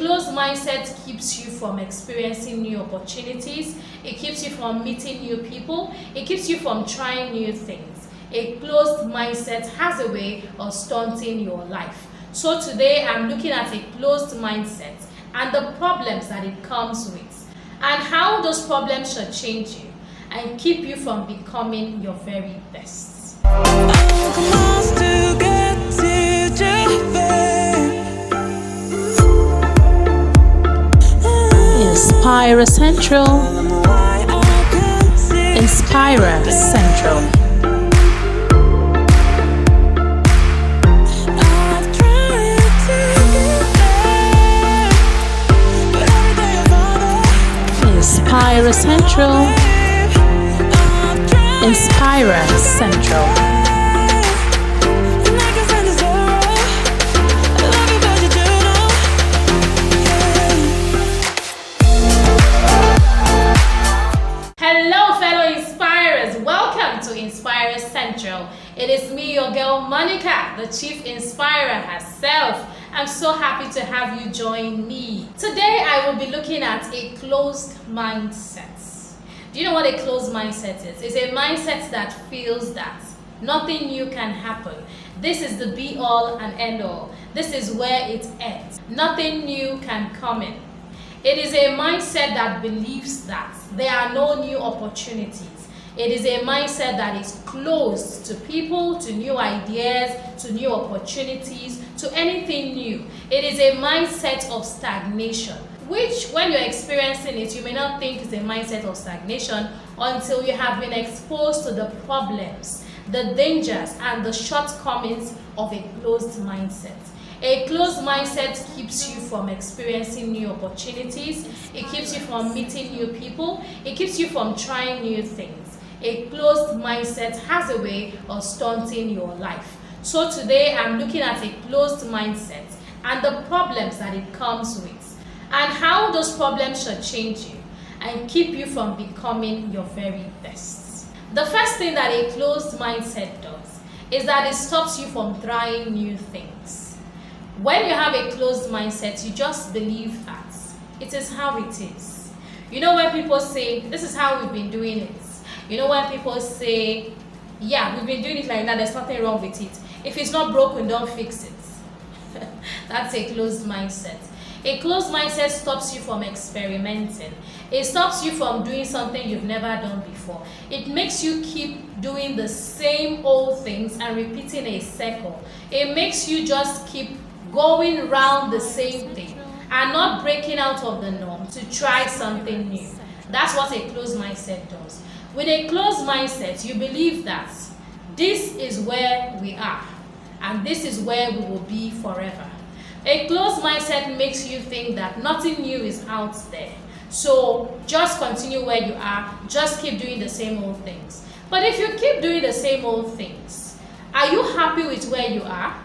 closed mindset keeps you from experiencing new opportunities. It keeps you from meeting new people. It keeps you from trying new things. A closed mindset has a way of stunting your life. So today I'm looking at a closed mindset and the problems that it comes with, and how those problems should change you and keep you from becoming your very best. Inspire Central. Inspire Central. Inspire Central. Inspire Central. Hello fellow Inspirers, welcome to Inspire Central. It is me, your girl Monica, the Chief Inspirer herself. I'm so happy to have you join me. Today I will be looking at a closed mindset. Do you know what a closed mindset is? It's a mindset that feels that nothing new can happen. This is the be all and end all. This is where it ends. Nothing new can come in. It is a mindset that believes that there are no new opportunities. It is a mindset that is closed to people, to new ideas, to new opportunities, to anything new. It is a mindset of stagnation, which when you're experiencing it, you may not think is a mindset of stagnation until you have been exposed to the problems, the dangers, and the shortcomings of a closed mindset. A closed mindset keeps you from experiencing new opportunities. It keeps you from meeting new people. It keeps you from trying new things. A closed mindset has a way of stunting your life. So today I'm looking at a closed mindset and the problems that it comes with, and how those problems should change you and keep you from becoming your very best. The first thing that a closed mindset does is that it stops you from trying new things. When you have a closed mindset, you just believe that it is how it is. You know, when people say, this is how we've been doing it. You know, when people say, yeah, we've been doing it like that, there's nothing wrong with it. If it's not broken, don't fix it. That's a closed mindset. A closed mindset stops you from experimenting. It stops you from doing something you've never done before. It makes you keep doing the same old things and repeating a cycle. It makes you just keep going round the same thing and not breaking out of the norm to try something new. That's what a closed mindset does. With a closed mindset, you believe that this is where we are and this is where we will be forever. A closed mindset makes you think that nothing new is out there. So just continue where you are, just keep doing the same old things. But if you keep doing the same old things, are you happy with where you are?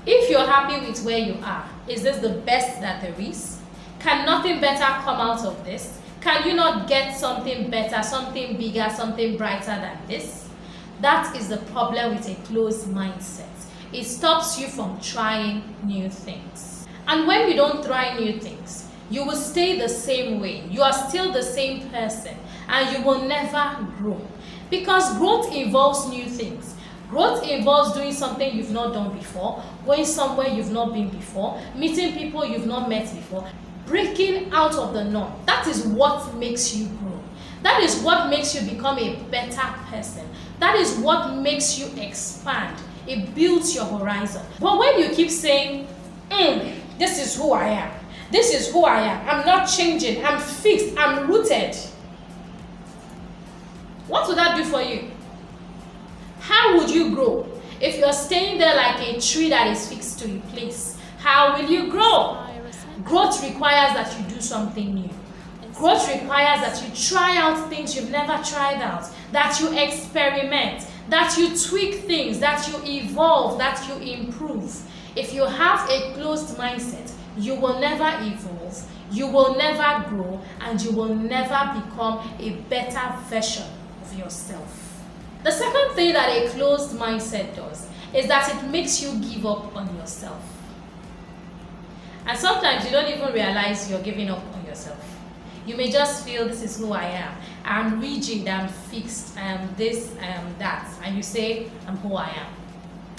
If you're happy with where you are, is this the best that there is? Can nothing better come out of this? Can you not get something better, something bigger, something brighter than this? That is the problem with a closed mindset. It stops you from trying new things. And when you don't try new things, you will stay the same way. You are still the same person and you will never grow. Because growth involves new things. Growth involves doing something you've not done before, going somewhere you've not been before, meeting people you've not met before, breaking out of the norm. That is what makes you grow. That is what makes you become a better person. That is what makes you expand. It builds your horizon. But when you keep saying, this is who I am, this is who I am, I'm not changing, I'm fixed, I'm rooted, what would that do for you? How would you grow? If you're staying there like a tree that is fixed to a place, how will you grow? Growth requires that you do something new. Growth requires that you try out things you've never tried out, that you experiment, that you tweak things, that you evolve, that you improve. If you have a closed mindset, you will never evolve, you will never grow, and you will never become a better version of yourself. The second thing that a closed mindset does is that it makes you give up on yourself. And sometimes you don't even realize you're giving up on yourself. You may just feel, this is who I am. I'm rigid, I'm fixed, I am this, I am that. And you say, I'm who I am.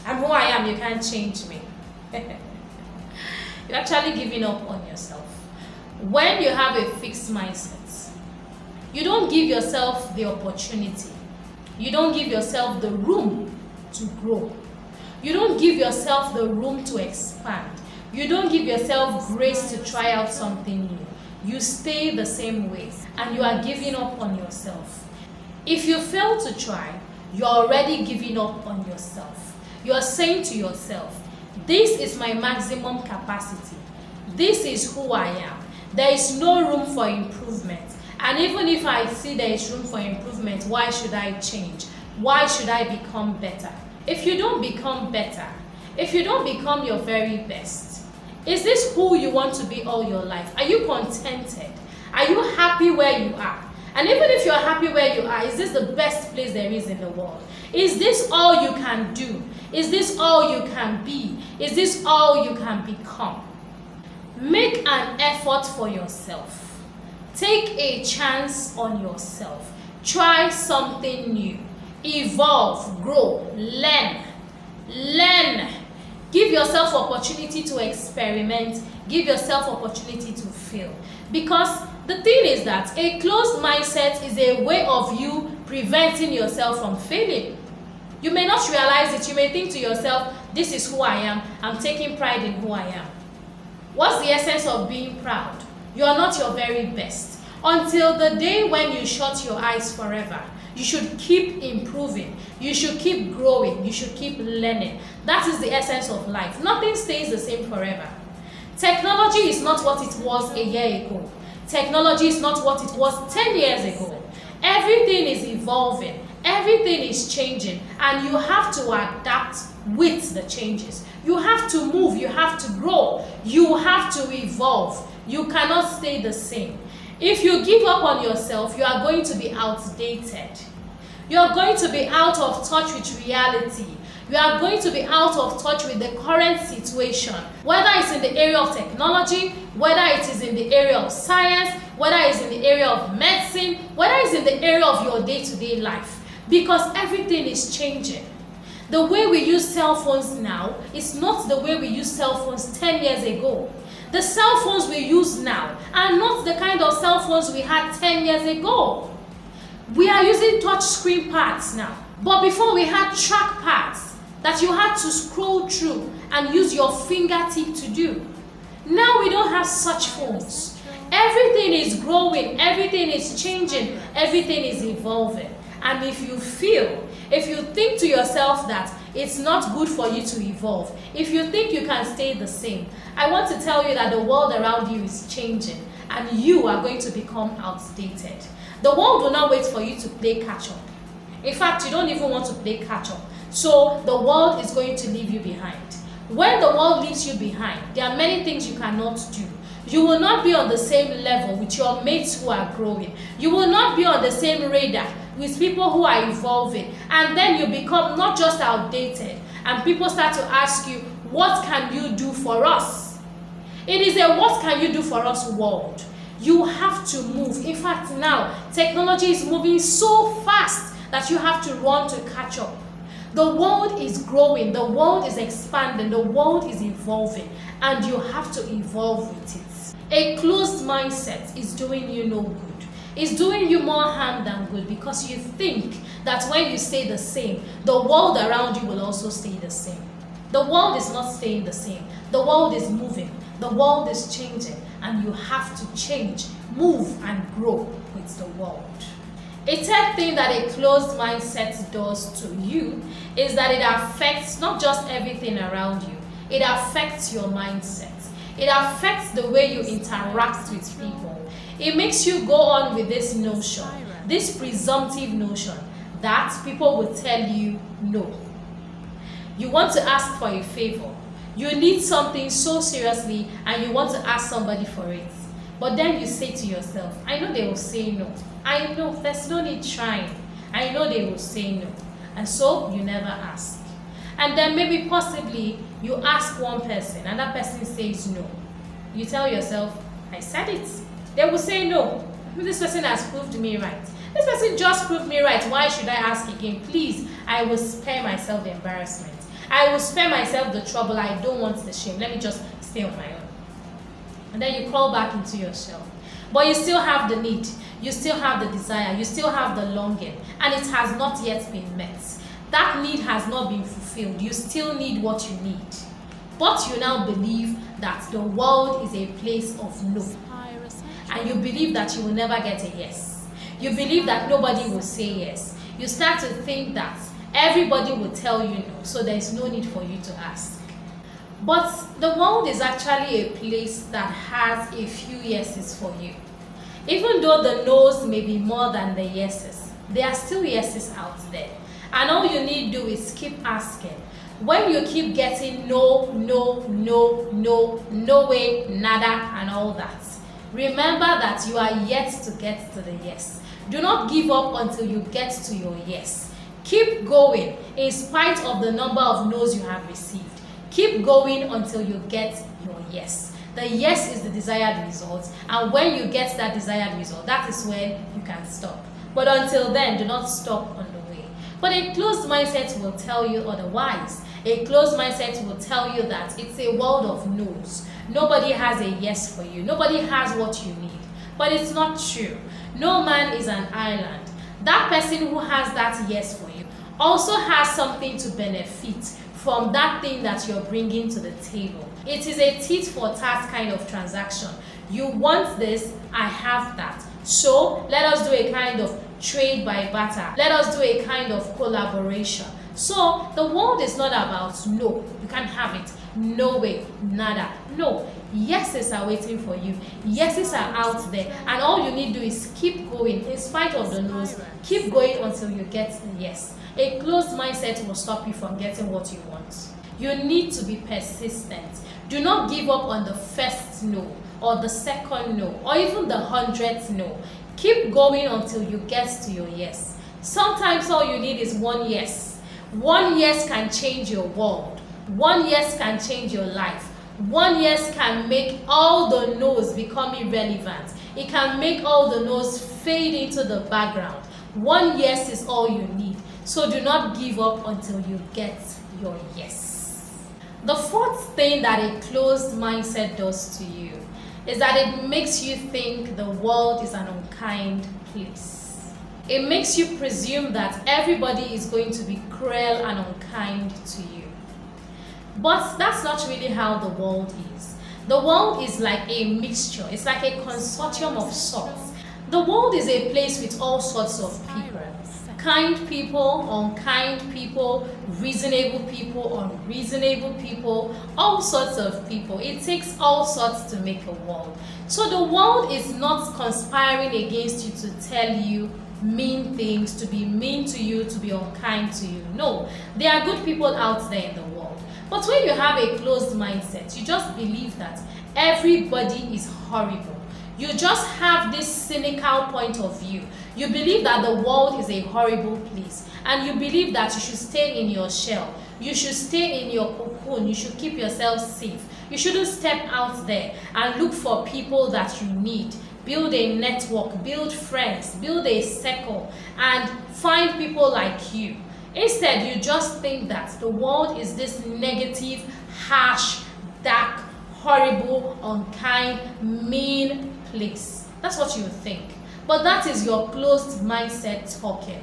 I'm who I am, you can't change me. You're actually giving up on yourself. When you have a fixed mindset, you don't give yourself the opportunity. You don't give yourself the room to grow. You don't give yourself the room to expand. You don't give yourself grace to try out something new. You stay the same way and you are giving up on yourself. If you fail to try, you're already giving up on yourself. You're saying to yourself, this is my maximum capacity. This is who I am. There is no room for improvement. And even if I see there is room for improvement, why should I change? Why should I become better? If you don't become better, if you don't become your very best, is this who you want to be all your life? Are you contented? Are you happy where you are? And even if you're happy where you are, is this the best place there is in the world? Is this all you can do? Is this all you can be? Is this all you can become? Make an effort for yourself. Take a chance on yourself. Try something new. Evolve, grow, learn. Learn. Give yourself opportunity to experiment. Give yourself opportunity to fail. Because the thing is that a closed mindset is a way of you preventing yourself from failing. You may not realize it. You may think to yourself, this is who I am. I'm taking pride in who I am. What's the essence of being proud? You are not your very best. Until the day when you shut your eyes forever. You should keep improving. You should keep growing. You should keep learning. That is the essence of life. Nothing stays the same forever. Technology is not what it was a year ago. Technology is not what it was 10 years ago. Everything is evolving. Everything is changing. And you have to adapt with the changes. You have to move. You have to grow. You have to evolve. You cannot stay the same. If you give up on yourself, you are going to be outdated. You are going to be out of touch with reality. You are going to be out of touch with the current situation. Whether it's in the area of technology, whether it is in the area of science, whether it's in the area of medicine, whether it's in the area of your day-to-day life. Because everything is changing. The way we use cell phones now is not the way we used cell phones 10 years ago. The cell phones we use now are not the kind of cell phones we had 10 years ago. We are using touch screen pads now. But before we had track pads that you had to scroll through and use your fingertip to do. Now we don't have such phones. Everything is growing, everything is changing, everything is evolving. And if you think to yourself that it's not good for you to evolve, if you think you can stay the same, I want to tell you that the world around you is changing and you are going to become outdated. The world will not wait for you to play catch up. In fact, you don't even want to play catch up. So the world is going to leave you behind. When the world leaves you behind, there are many things you cannot do. You will not be on the same level with your mates who are growing. You will not be on the same radar with people who are evolving. And then you become not just outdated. And people start to ask you, what can you do for us? It is a what can you do for us world. You have to move. In fact, now, technology is moving so fast that you have to run to catch up. The world is growing, the world is expanding, the world is evolving, and you have to evolve with it. A closed mindset is doing you no good. It's doing you more harm than good because you think that when you stay the same, the world around you will also stay the same. The world is not staying the same. The world is moving. The world is changing, and you have to change, move, and grow with the world. A third thing that a closed mindset does to you is that it affects not just everything around you, it affects your mindset. It affects the way you interact with people. It makes you go on with this notion, this presumptive notion, that people will tell you no. You want to ask for a favor. You need something so seriously and you want to ask somebody for it. But then you say to yourself, I know they will say no. I know, there's no need trying. I know they will say no. And so you never ask. And then maybe possibly you ask one person and that person says no. You tell yourself, I said it. They will say no. This person has proved me right. This person just proved me right. Why should I ask again? Please, I will spare myself the embarrassment. I will spare myself the trouble. I don't want the shame. Let me just stay on my own. And then you crawl back into your shell. But you still have the need. You still have the desire. You still have the longing. And it has not yet been met. That need has not been fulfilled. You still need what you need. But you now believe that the world is a place of no. And you believe that you will never get a yes. You believe that nobody will say yes. You start to think that everybody will tell you no, so there is no need for you to ask. But the world is actually a place that has a few yeses for you. Even though the no's may be more than the yeses, there are still yeses out there. And all you need to do is keep asking. When you keep getting no, no, no, no, no way, nada, and all that, remember that you are yet to get to the yes. Do not give up until you get to your yes. Keep going in spite of the number of no's you have received. Keep going until you get your yes. The yes is the desired result, and when you get that desired result, that is when you can stop. But until then, do not stop on the way. But a closed mindset will tell you otherwise. A closed mindset will tell you that it's a world of no's. Nobody has a yes for you. Nobody has what you need. But it's not true. No man is an island. That person who has that yes for you also has something to benefit from that thing that you're bringing to the table. It is a tit for tat kind of transaction. You want this, I have that. So let us do a kind of trade by barter. Let us do a kind of collaboration. So the world is not about no, you can't have it. No way, nada. No, yeses are waiting for you. Yeses are out there, and all you need to do is keep going in spite of the no's. Keep going until you get the yes. A closed mindset will stop you from getting what you want. You need to be persistent. Do not give up on the first no, or the second no, or even the 100th no. Keep going until you get to your yes. Sometimes all you need is one yes. One yes can change your world. One yes can change your life. One yes can make all the no's become irrelevant. It can make all the no's fade into the background. One yes is all you need. So do not give up until you get your yes. The fourth thing that a closed mindset does to you is that it makes you think the world is an unkind place. It makes you presume that everybody is going to be cruel and unkind to you. But that's not really how the world is. The world is like a mixture. It's like a consortium of sorts. The world is a place with all sorts of people. Kind people, unkind people, reasonable people, unreasonable people, all sorts of people. It takes all sorts to make a world. So the world is not conspiring against you to tell you mean things, to be mean to you, to be unkind to you. No, there are good people out there in the world. But when you have a closed mindset, you just believe that everybody is horrible. You just have this cynical point of view. You believe that the world is a horrible place, and you believe that you should stay in your shell. You should stay in your cocoon. You should keep yourself safe. You shouldn't step out there and look for people that you need. Build a network, build friends, build a circle, and find people like you. Instead, you just think that the world is this negative, harsh, dark, horrible, unkind, mean place. That's what you think. But that is your closed mindset talking.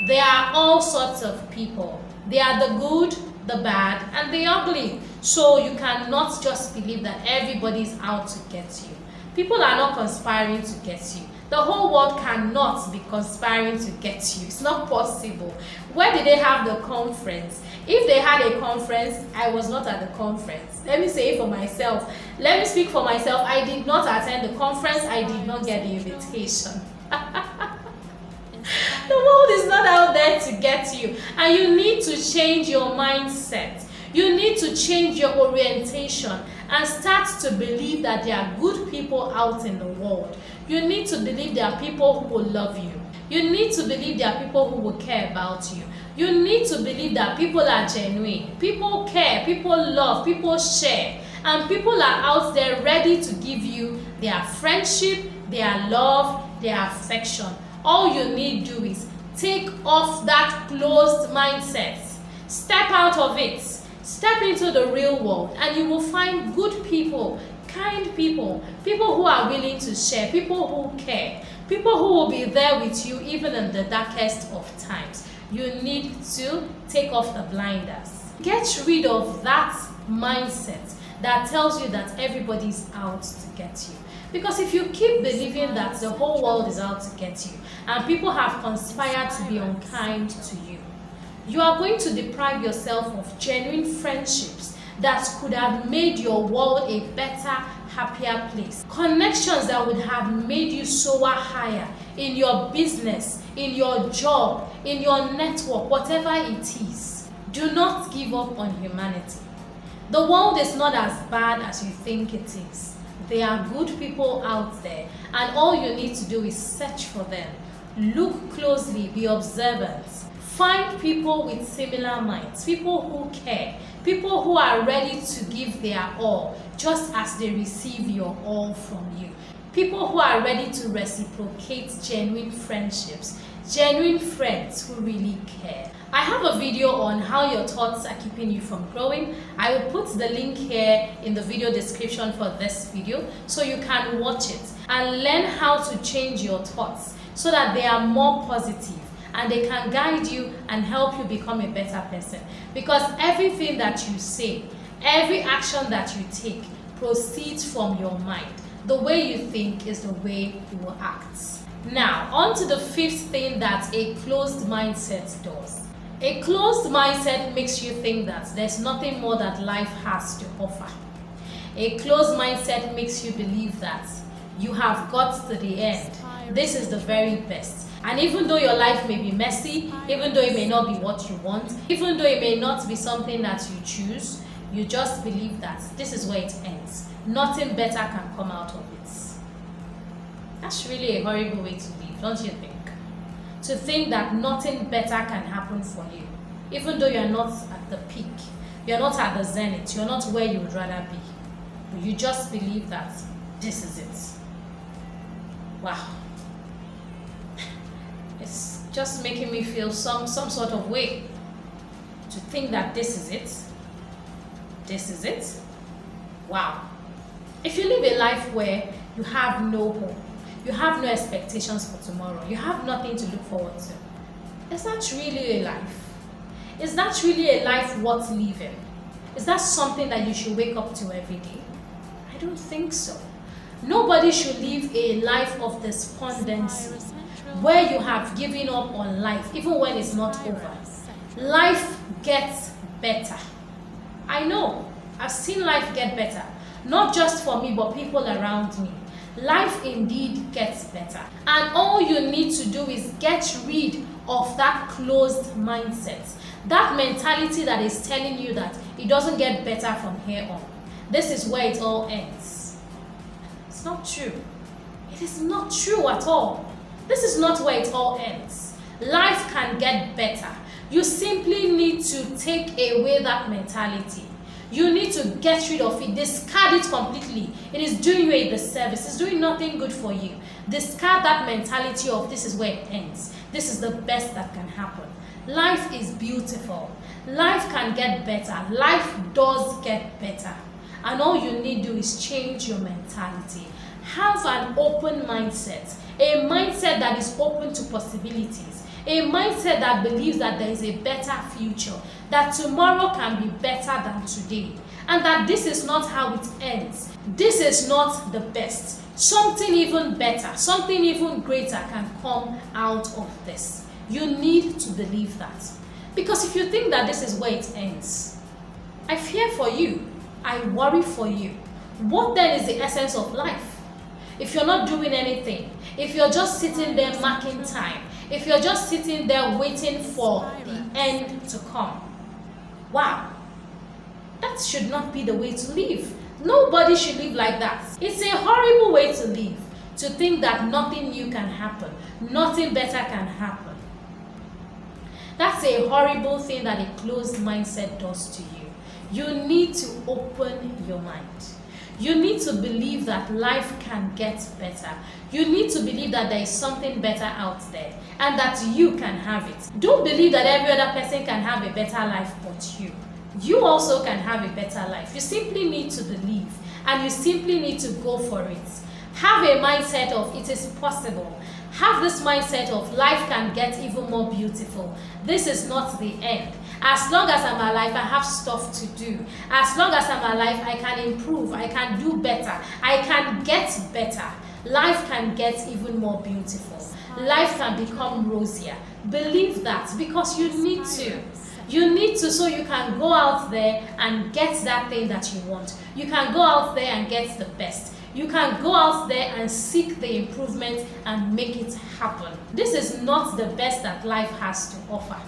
There are all sorts of people. They are the good, the bad, and the ugly. So you cannot just believe that everybody is out to get you. People are not conspiring to get you. The whole world cannot be conspiring to get you. It's not possible. Where did they have the conference? If they had a conference, I was not at the conference. Let me say it for myself. Let me speak for myself. I did not attend the conference. I did not get the invitation. The world is not out there to get you. And you need to change your mindset. You need to change your orientation and start to believe that there are good people out in the world. You need to believe there are people who will love you. You need to believe there are people who will care about you. You need to believe that people are genuine. People care, people love, people share. And people are out there ready to give you their friendship, their love, their affection. All you need to do is take off that closed mindset. Step out of it. Step into the real world, and you will find good people, kind people, people who are willing to share, people who care, people who will be there with you even in the darkest of times. You need to take off the blinders. Get rid of that mindset that tells you that everybody's out to get you. Because if you keep believing that the whole world is out to get you and people have conspired to be unkind to you, you are going to deprive yourself of genuine friendships that could have made your world a better, happier place. Connections that would have made you soar higher in your business, in your job, in your network, whatever it is. Do not give up on humanity. The world is not as bad as you think it is. There are good people out there, and all you need to do is search for them. Look closely, be observant. Find people with similar minds, people who care, people who are ready to give their all, just as they receive your all from you. People who are ready to reciprocate genuine friendships, genuine friends who really care. I have a video on how your thoughts are keeping you from growing. I will put the link here in the video description for this video so you can watch it and learn how to change your thoughts so that they are more positive and they can guide you and help you become a better person. Because everything that you say, every action that you take proceeds from your mind. The way you think is the way you will act. Now, on to the fifth thing that a closed mindset does. A closed mindset makes you think that there's nothing more that life has to offer. A closed mindset makes you believe that you have got to the end. This is the very best. And even though your life may be messy, even though it may not be what you want, even though it may not be something that you choose, you just believe that this is where it ends. Nothing better can come out of it. That's really a horrible way to live, don't you think? To think that nothing better can happen for you, even though you're not at the peak, you're not at the zenith, you're not where you would rather be. But you just believe that this is it. Wow. It's just making me feel some sort of way to think that this is it. This is it. Wow. If you live a life where you have no hope, you have no expectations for tomorrow, you have nothing to look forward to, is that really a life? Is that really a life worth living? Is that something that you should wake up to every day? I don't think so. Nobody should live a life of despondency where you have given up on life even when it's not over. Life gets better. I know, I've seen life get better, not just for me but people around me. Life indeed gets better, and all you need to do is get rid of that closed mindset, that mentality that is telling you that it doesn't get better from here on. This is where it all ends. It's not true. It is not true at all. This is not where it all ends. Life can get better. You simply need to take away that mentality. You need to get rid of it, discard it completely. It is doing you a disservice. It's doing nothing good for you. Discard that mentality of this is where it ends. This is the best that can happen. Life is beautiful. Life can get better. Life does get better. And all you need to do is change your mentality. Have an open mindset. A mindset that is open to possibilities. A mindset that believes that there is a better future, that tomorrow can be better than today, and that this is not how it ends. This is not the best. Something even better, something even greater can come out of this. You need to believe that. Because if you think that this is where it ends, I fear for you. I worry for you. What then is the essence of life? If you're not doing anything, if you're just sitting there marking time, if you're just sitting there waiting for the end to come, wow, that should not be the way to live. Nobody should live like that. It's a horrible way to live, to think that nothing new can happen, nothing better can happen. That's a horrible thing that a closed mindset does to you. You need to open your mind. You need to believe that life can get better. You need to believe that there is something better out there and that you can have it. Don't believe that every other person can have a better life but you. You also can have a better life. You simply need to believe and you simply need to go for it. Have a mindset of it is possible. Have this mindset of life can get even more beautiful. This is not the end. As long as I'm alive, I have stuff to do. As long as I'm alive, I can improve. I can do better. I can get better. Life can get even more beautiful. Life can become rosier. Believe that because you need to. You need to so you can go out there and get that thing that you want. You can go out there and get the best. You can go out there and seek the improvement and make it happen. This is not the best that life has to offer.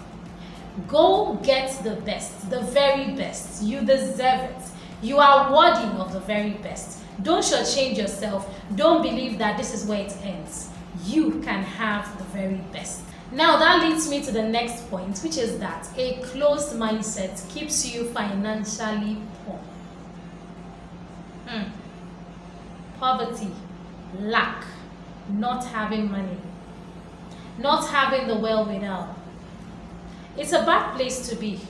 Go get the best, the very best. You deserve it. You are worthy of the very best. Don't shortchange yourself. Don't believe that this is where it ends. You can have the very best. Now that leads me to the next point, which is that a closed mindset keeps you financially poor. Poverty, lack, not having money, not having the wherewithal. It's a bad place to be.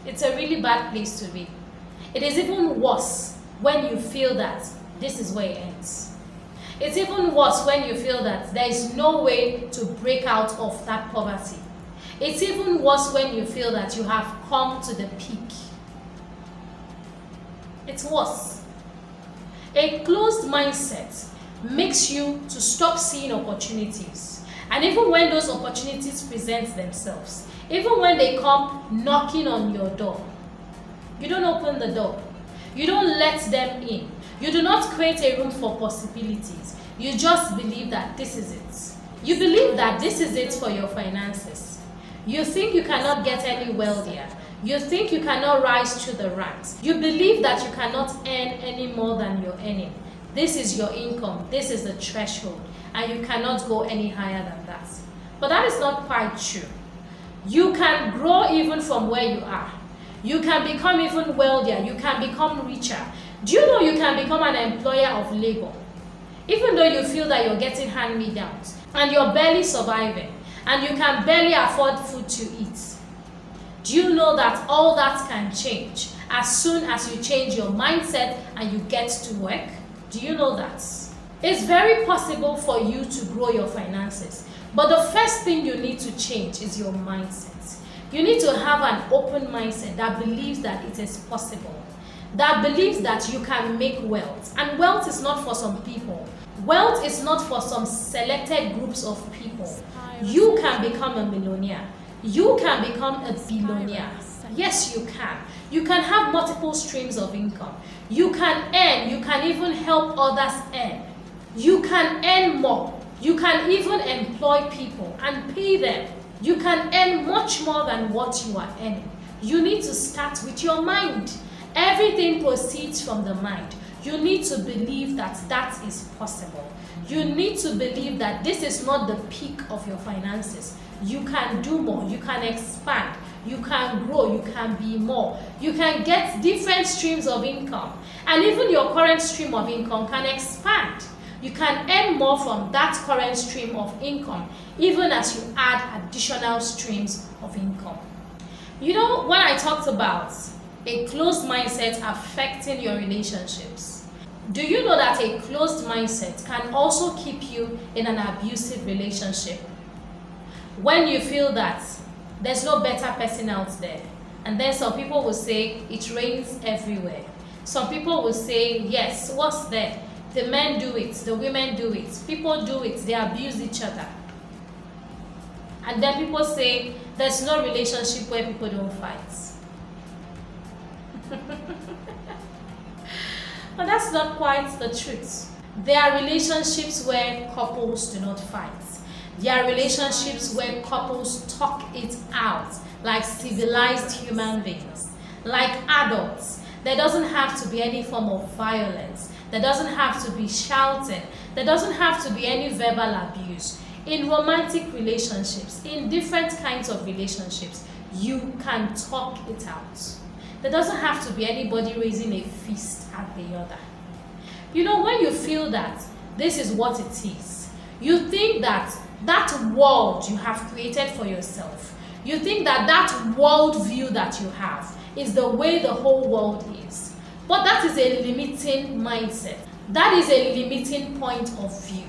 It's a really bad place to be. It is even worse when you feel that this is where it ends. It's even worse when you feel that there is no way to break out of that poverty. It's even worse when you feel that you have come to the peak. It's worse. A closed mindset makes you to stop seeing opportunities. And even when those opportunities present themselves, even when they come knocking on your door, you don't open the door. You don't let them in. You do not create a room for possibilities. You just believe that this is it. You believe that this is it for your finances. You think you cannot get any wealthier. You think you cannot rise through the ranks. You believe that you cannot earn any more than you're earning. This is your income. This is the threshold. And you cannot go any higher than that. But that is not quite true. You can grow even from where you are. You can become even wealthier. You can become richer. Do you know you can become an employer of labor? Even though you feel that you're getting hand-me-downs and you're barely surviving and you can barely afford food to eat. Do you know that all that can change as soon as you change your mindset and you get to work? Do you know that? It's very possible for you to grow your finances. But the first thing you need to change is your mindset. You need to have an open mindset that believes that it is possible. That believes that you can make wealth. And wealth is not for some people. Wealth is not for some selected groups of people. You can become a millionaire. You can become a billionaire. Yes, you can. You can have multiple streams of income. You can earn. You can even help others earn. You can earn more. You can even employ people and pay them. You can earn much more than what you are earning. You need to start with your mind. Everything proceeds from the mind. You need to believe that that is possible. You need to believe that this is not the peak of your finances. You can do more. You can expand. You can grow. You can be more. You can get different streams of income. And even your current stream of income can expand. You can earn more from that current stream of income, even as you add additional streams of income. You know, when I talked about a closed mindset affecting your relationships, do you know that a closed mindset can also keep you in an abusive relationship? When you feel that there's no better person out there, and then some people will say it rains everywhere. Some people will say, yes, what's there? The men do it, the women do it, people do it, they abuse each other. And then people say, there's no relationship where people don't fight. But that's not quite the truth. There are relationships where couples do not fight. There are relationships where couples talk it out like civilized human beings, like adults. There doesn't have to be any form of violence. There doesn't have to be shouting. There doesn't have to be any verbal abuse. In romantic relationships, in different kinds of relationships, you can talk it out. There doesn't have to be anybody raising a fist at the other. You know, when you feel that this is what it is, you think that that world you have created for yourself, you think that that world view that you have is the way the whole world is. But that is a limiting mindset. That is a limiting point of view.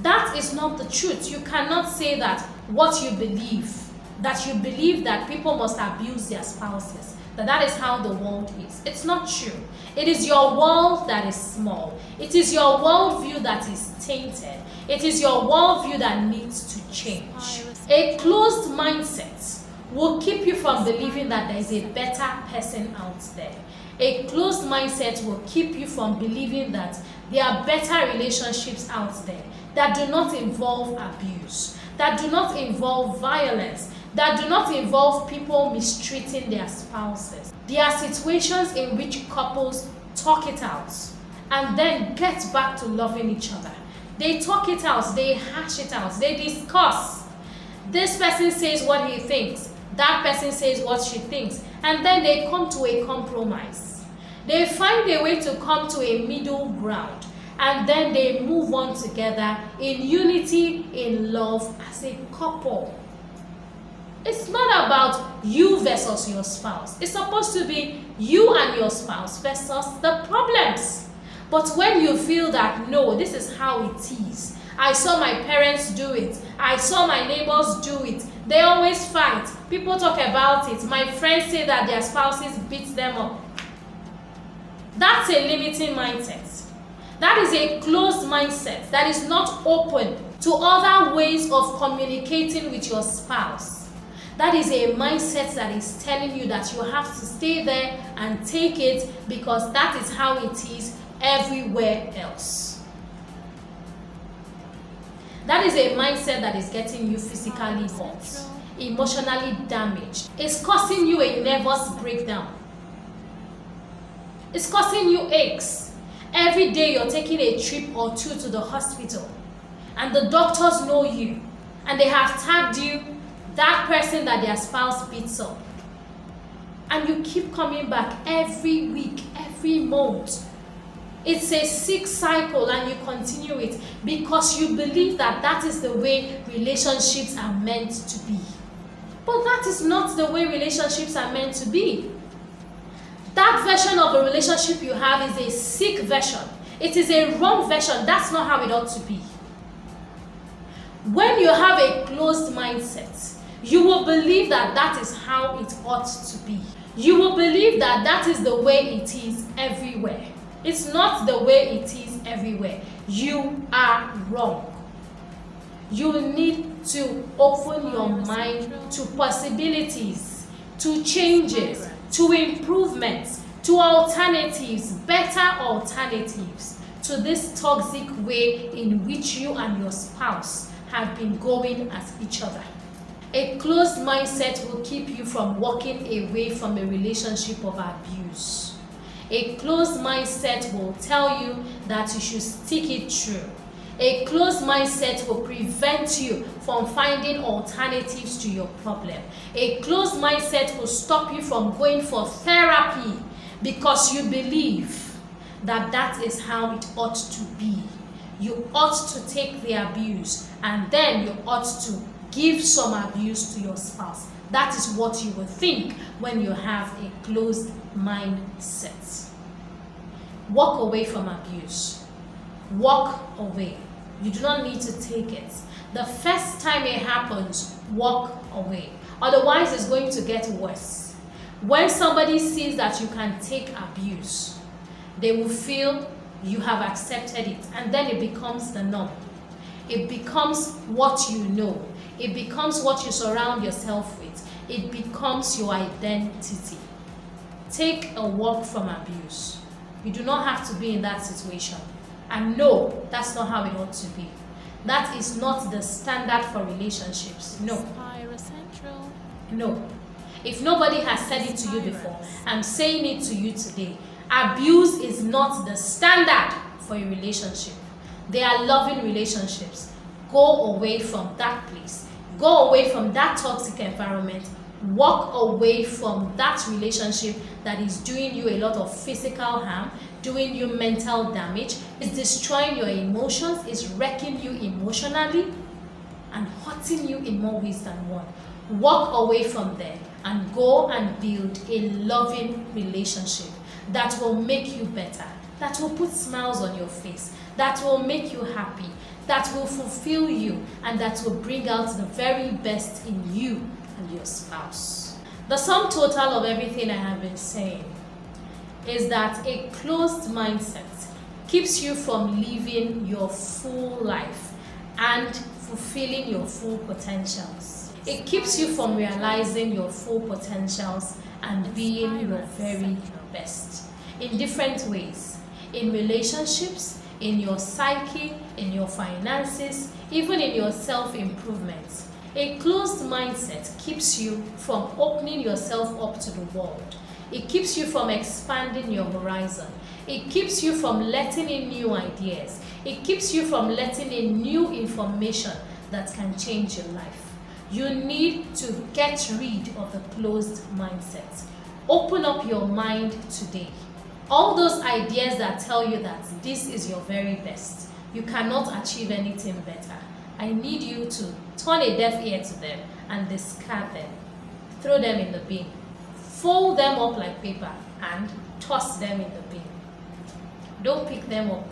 That is not the truth. You cannot say that what you believe, that people must abuse their spouses, that is how the world is. It's not true. It is your world that is small. It is your worldview that is tainted. It is your worldview that needs to change. A closed mindset will keep you from believing that there is a better person out there. A closed mindset will keep you from believing that there are better relationships out there that do not involve abuse, that do not involve violence, that do not involve people mistreating their spouses. There are situations in which couples talk it out and then get back to loving each other. They talk it out, they hash it out, they discuss. This person says what he thinks, that person says what she thinks, and then they come to a compromise. They find a way to come to a middle ground, and then they move on together in unity, in love, as a couple. It's not about you versus your spouse. It's supposed to be you and your spouse versus the problems. But when you feel that, no, this is how it is. I saw my parents do it. I saw my neighbors do it. They always fight. People talk about it. My friends say that their spouses beat them up. That's a limiting mindset. That is a closed mindset that is not open to other ways of communicating with your spouse. That is a mindset that is telling you that you have to stay there and take it because that is how it is everywhere else. That is a mindset that is getting you physically hurt, emotionally damaged. It's causing you a nervous breakdown. It's causing you aches. Every day you're taking a trip or two to the hospital and the doctors know you and they have tagged you that person that their spouse beats up. And you keep coming back every week, every month. It's a sick cycle and you continue it because you believe that that is the way relationships are meant to be. But that is not the way relationships are meant to be. That version of a relationship you have is a sick version. It is a wrong version. That's not how it ought to be. When you have a closed mindset, you will believe that that is how it ought to be. You will believe that that is the way it is everywhere. It's not the way it is everywhere. You are wrong. You need to open your mind to possibilities, to changes, to improvements, to alternatives, better alternatives to this toxic way in which you and your spouse have been going at each other. A closed mindset will keep you from walking away from a relationship of abuse. A closed mindset will tell you that you should stick it through. A closed mindset will prevent you from finding alternatives to your problem. A closed mindset will stop you from going for therapy because you believe that that is how it ought to be. You ought to take the abuse and then you ought to give some abuse to your spouse. That is what you will think when you have a closed mindset. Walk away from abuse. Walk away. You do not need to take it. The first time it happens, walk away. Otherwise, it's going to get worse. When somebody sees that you can take abuse, they will feel you have accepted it, and then it becomes the norm. It becomes what you know. It becomes what you surround yourself with. It becomes your identity. Take a walk from abuse. You do not have to be in that situation. And no, that's not how it ought to be. That is not the standard for relationships. No. No. If nobody has said it to you before, I'm saying it to you today. Abuse is not the standard for a relationship. They are loving relationships. Go away from that place. Go away from that toxic environment. Walk away from that relationship that is doing you a lot of physical harm, doing you mental damage, is destroying your emotions, is wrecking you emotionally, and hurting you in more ways than one. Walk away from there and go and build a loving relationship that will make you better, that will put smiles on your face, that will make you happy, that will fulfill you, and that will bring out the very best in you and your spouse. The sum total of everything I have been saying is that a closed mindset keeps you from living your full life and fulfilling your full potentials. It keeps you from realizing your full potentials and being your very best in different ways, in relationships, in your psyche, in your finances, even in your self-improvement. A closed mindset keeps you from opening yourself up to the world. It keeps you from expanding your horizon. It keeps you from letting in new ideas. It keeps you from letting in new information that can change your life. You need to get rid of the closed mindset. Open up your mind today. All those ideas that tell you that this is your very best, you cannot achieve anything better. I need you to turn a deaf ear to them and discard them. Throw them in the bin. Fold them up like paper and toss them in the bin. Don't pick them up.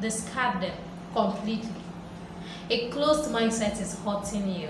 Discard them completely. A closed mindset is hurting you.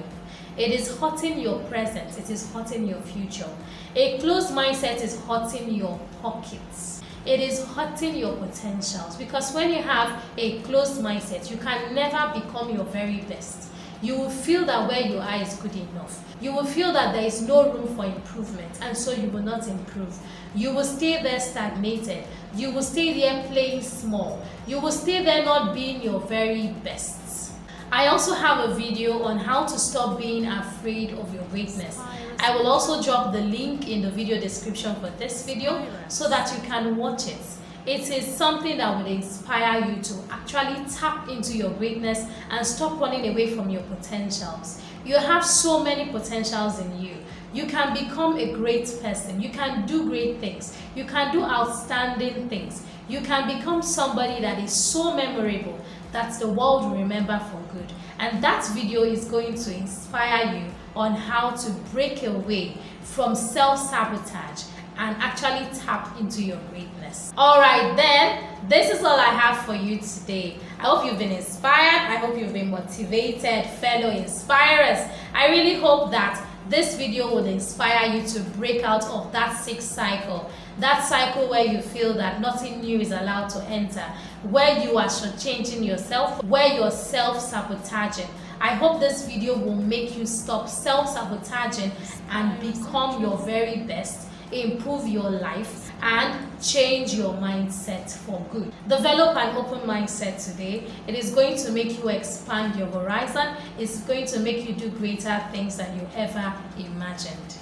It is hurting your present. It is hurting your future. A closed mindset is hurting your pockets. It is hurting your potentials, because when you have a closed mindset, you can never become your very best. You will feel that where you are is good enough. You will feel that there is no room for improvement, and so you will not improve. You will stay there stagnated. You will stay there playing small. You will stay there not being your very best. I also have a video on how to stop being afraid of your greatness. I will also drop the link in the video description for this video so that you can watch it. It is something that will inspire you to actually tap into your greatness and stop running away from your potentials. You have so many potentials in you. You can become a great person. You can do great things. You can do outstanding things. You can become somebody that is so memorable that the world will remember for good. And that video is going to inspire you on how to break away from self-sabotage and actually tap into your greatness. Alright then, this is all I have for you today. I hope you've been inspired. I hope you've been motivated, fellow inspirers. I really hope that this video will inspire you to break out of that sick cycle. That cycle where you feel that nothing new is allowed to enter, where you are shortchanging yourself, where you're self-sabotaging. I hope this video will make you stop self-sabotaging and become your very best, improve your life, and change your mindset for good. Develop an open mindset today. It is going to make you expand your horizon. It's going to make you do greater things than you ever imagined.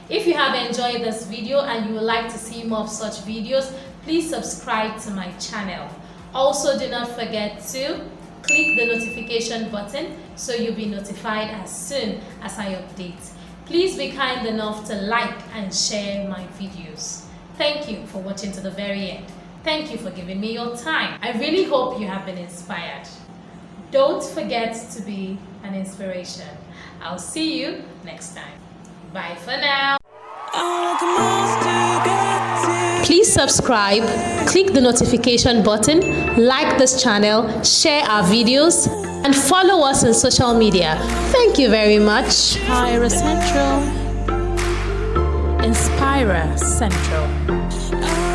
If you have enjoyed this video and you would like to see more of such videos, please subscribe to my channel. Also, do not forget to click the notification button so you'll be notified as soon as I update. Please be kind enough to like and share my videos. Thank you for watching to the very end. Thank you for giving me your time. I really hope you have been inspired. Don't forget to be an inspiration. I'll see you next time. Bye for now. Please subscribe, click the notification button, like this channel, share our videos, and follow us on social media. Thank you very much. Inspira Central. Inspira Central.